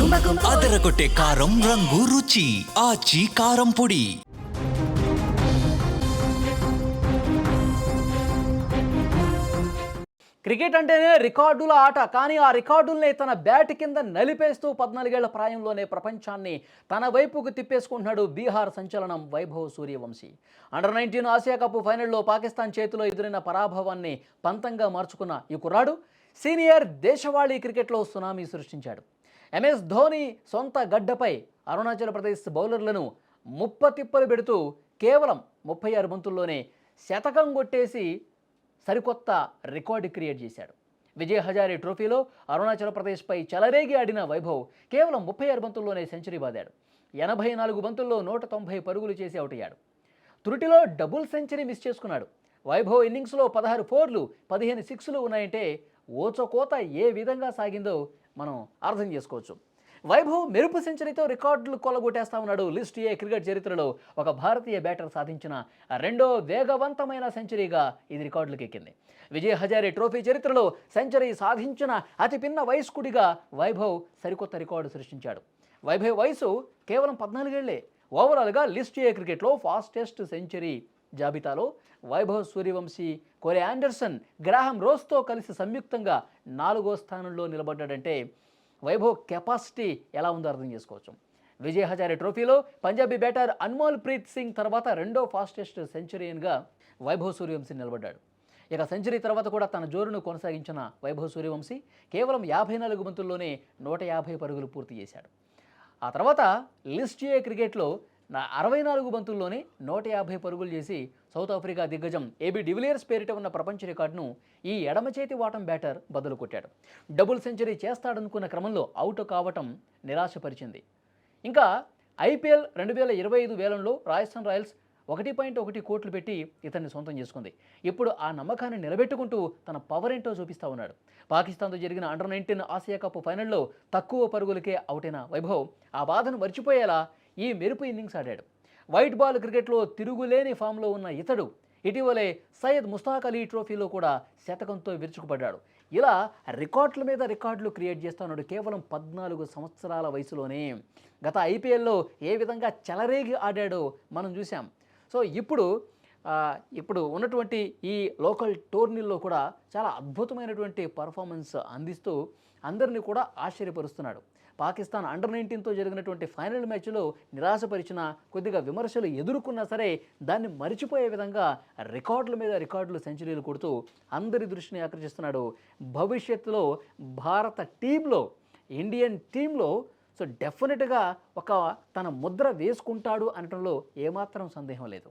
అదరగొట్టే కారం రంగు రుచి ఆచి కారం పొడి. క్రికెట్ అంటేనే రికార్డుల ఆట. కానీ ఆ రికార్డుల్ని తన బ్యాట్ కింద నలిపేస్తూ 14 ఏళ్ల ప్రాయంలోనే ప్రపంచాన్ని తన వైపుకు తిప్పేసుకుంటున్నాడు బీహార్ సంచలనం Vaibhav Suryavanshi. Under-19 Asia cup ఫైనల్లో పాకిస్తాన్ చేతిలో ఎదురైన పరాభవాన్ని పంతంగా మార్చుకున్న ఈ కుర్రాడు సీనియర్ దేశవాళీ క్రికెట్లో సునామీ సృష్టించాడు. ఎంఎస్ ధోని సొంత గడ్డపై అరుణాచల్ ప్రదేశ్ బౌలర్లను ముప్పతిప్పలు పెడుతూ కేవలం 36 బంతుల్లోనే శతకం కొట్టేసి సరికొత్త రికార్డు క్రియేట్ చేశాడు. విజయ్ హజారే ట్రోఫీలో అరుణాచల్ ప్రదేశ్పై చెలరేగి ఆడిన వైభవ్ కేవలం 36 బంతుల్లోనే సెంచరీ బాదాడు. 84 బంతుల్లో 190 పరుగులు చేసి అవుట్ అయ్యాడు. త్రుటిలో డబుల్ సెంచరీ మిస్ చేసుకున్నాడు. వైభవ్ ఇన్నింగ్స్లో 16 ఫోర్లు 15 సిక్స్లు ఉన్నాయంటే ఓచకోత ఏ విధంగా సాగిందో మనం అర్థం చేసుకోవచ్చు. వైభవ్ మెరుపు సెంచరీతో రికార్డులు కొల్లగొట్టేస్తా ఉన్నాడు. లిస్ట్ ఏ క్రికెట్ చరిత్రలో ఒక భారతీయ బ్యాటర్ సాధించిన రెండో వేగవంతమైన సెంచరీగా ఇది రికార్డులకు ఎక్కింది. విజయ్ హజారే ట్రోఫీ చరిత్రలో సెంచరీ సాధించిన అతి పిన్న వయస్కుడిగా వైభవ్ సరికొత్త రికార్డు సృష్టించాడు. వైభవ్ వయసు కేవలం 14 ఏళ్లే. ఓవరాల్గా లిస్ట్ ఏ క్రికెట్లో ఫాస్టెస్ట్ సెంచరీ జాబితాలో వైభవ్ సూర్యవంశీ, కోరే ఆండర్సన్, గ్రాహం రోస్తో కలిసి సంయుక్తంగా 4వ స్థానంలో నిలబడ్డాడంటే వైభవ్ కెపాసిటీ ఎలా ఉందో అర్థం చేసుకోవచ్చు. విజయ్ హజారే ట్రోఫీలో పంజాబీ బ్యాటర్ అన్మోల్ ప్రీత్ సింగ్ తర్వాత రెండో ఫాస్టెస్ట్ సెంచరీయన్గా వైభవ్ సూర్యవంశీ నిలబడ్డాడు. ఇక సెంచరీ తర్వాత కూడా తన జోరును కొనసాగించిన వైభవ్ సూర్యవంశీ కేవలం 54 బంతుల్లోనే 150 పరుగులు పూర్తి చేశాడు. ఆ తర్వాత లిస్ట్ ఏ క్రికెట్లో 64 బంతుల్లోనే 150 పరుగులు చేసి సౌత్ ఆఫ్రికా దిగ్గజం ఏబీ డివిలియర్స్ పేరిట ఉన్న ప్రపంచ రికార్డును ఈ ఎడమ చేతి వాటం బ్యాటర్ బదులు కొట్టాడు. డబుల్ సెంచరీ చేస్తాడనుకున్న క్రమంలో అవుట్ కావటం నిరాశపరిచింది. ఇంకా ఐపీఎల్ 2025 వేలంలో రాజస్థాన్ రాయల్స్ 1.1 కోట్లు పెట్టి ఇతన్ని సొంతం చేసుకుంది. ఇప్పుడు ఆ నమ్మకాన్ని నిలబెట్టుకుంటూ తన పవర్ ఏంటో చూపిస్తా ఉన్నాడు. పాకిస్తాన్తో జరిగిన అండర్-19 ఆసియా కప్ ఫైనల్లో తక్కువ పరుగులకే అవుటైన వైభవ్ ఆ బాధను మర్చిపోయేలా ఈ మెరుపు ఇన్నింగ్స్ ఆడాడు. వైట్ బాల్ క్రికెట్లో తిరుగులేని ఫామ్లో ఉన్న ఇతడు ఇటీవలే సయ్యద్ ముస్తాక్ అలీ ట్రోఫీలో కూడా శతకంతో విరుచుకుపడ్డాడు. ఇలా రికార్డుల మీద రికార్డులు క్రియేట్ చేస్తున్నాడు కేవలం 14 సంవత్సరాల వయసులోనే. గత ఐపీఎల్లో ఏ విధంగా చెలరేగి ఆడాడో మనం చూసాం. సో ఇప్పుడు ఉన్నటువంటి ఈ లోకల్ టోర్నీల్లో కూడా చాలా అద్భుతమైనటువంటి పర్ఫార్మెన్స్ అందిస్తూ అందరినీ కూడా ఆశ్చర్యపరుస్తున్నాడు. పాకిస్తాన్ అండర్-19తో జరిగినటువంటి ఫైనల్ మ్యాచ్లో నిరాశపరిచిన, కొద్దిగా విమర్శలు ఎదుర్కొన్నా సరే దాన్ని మరిచిపోయే విధంగా రికార్డుల మీద రికార్డులు సెంచరీలు కొడుతూ అందరి దృష్టిని ఆకర్షిస్తున్నాడు. భవిష్యత్తులో భారత టీంలో, ఇండియన్ టీంలో సో డెఫినెట్గా తన ముద్ర వేసుకుంటాడు అనటంలో ఏమాత్రం సందేహం లేదు.